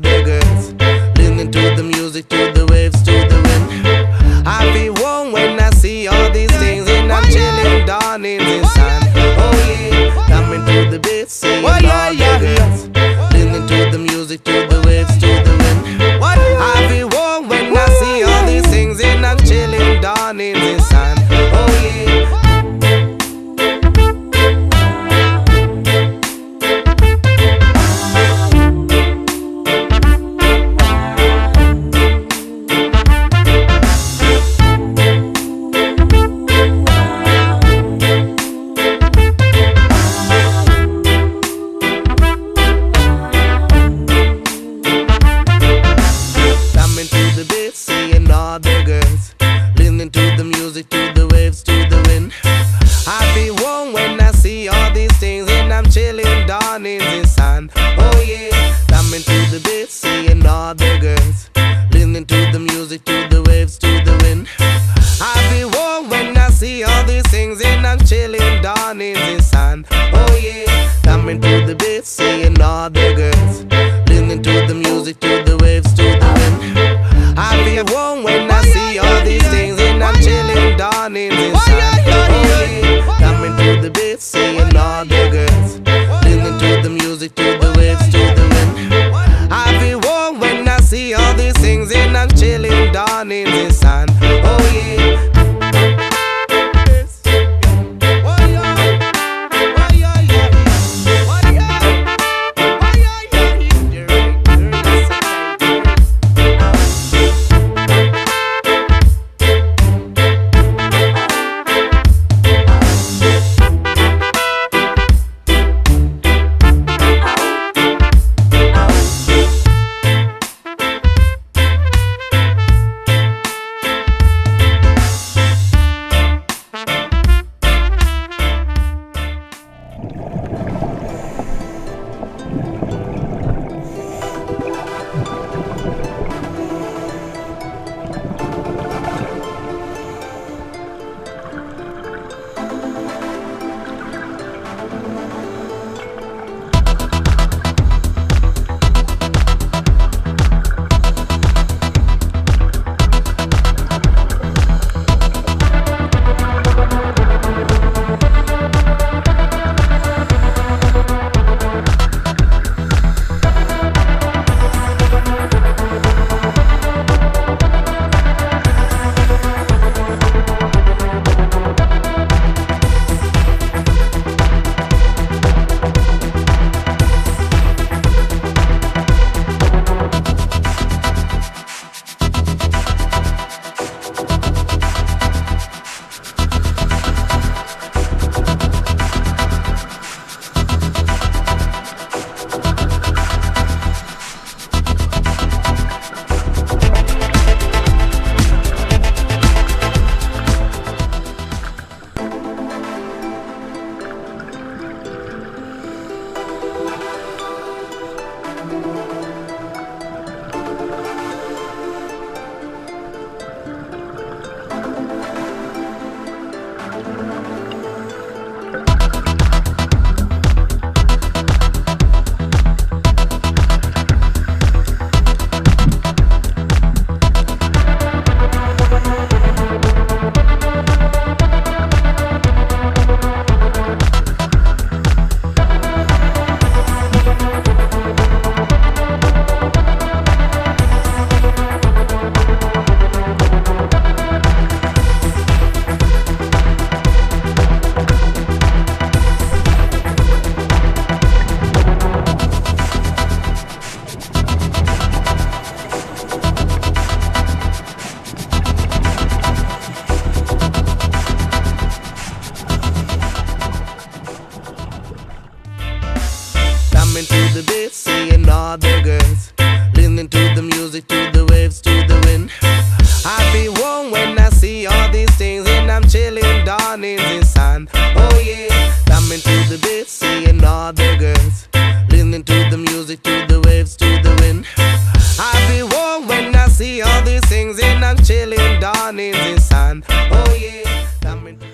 the girls, listening to the music, to the waves, to the wind. I feel warm when I see all these things, and I'm chilling down in the sun. Oh yeah, coming to the beat, seeing all the girls, listening to the music, to the waves, to the wind. I feel warm when I see all these things, and I'm chilling down in the sun. Oh yeah. Seeing all the girls, listening to the music, to the waves, to the wind. I feel warm when I see all these things, and I'm chilling down in the sun. Oh yeah, coming to the beat, seeing all the girls, listening to the music, to the waves, to the wind. I feel warm when I see all these things, and I'm chilling down in the sun. Oh yeah, coming to the beat, seeing all the girls, listening to the music, to the waves, to the wind. I feel warm when I see all these things, and I'm chilling down in the sun. Oh yeah, coming to the beat, seeing all the girls, listening to the music, to the waves, to the wind. I feel warm when I see all these things, and I'm chilling down in the sun. Oh yeah. Coming to the beat, seeing all the girls, listening to the music, to the waves, to the wind. I feel warm when I see all these things, and I'm chilling down in the sun. Oh yeah, coming to the beat, seeing all the girls, listening to the music, to the waves, to the wind. I feel warm when I see all these things, and I'm chilling down in the sun. Oh yeah, coming to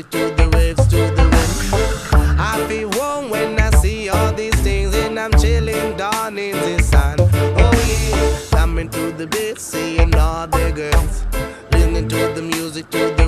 music, to the waves, to the wind. I feel warm when I see all these things, and I'm chilling down in the sun. Oh yeah, coming to the beat, seeing all the girls, listening to the music, to the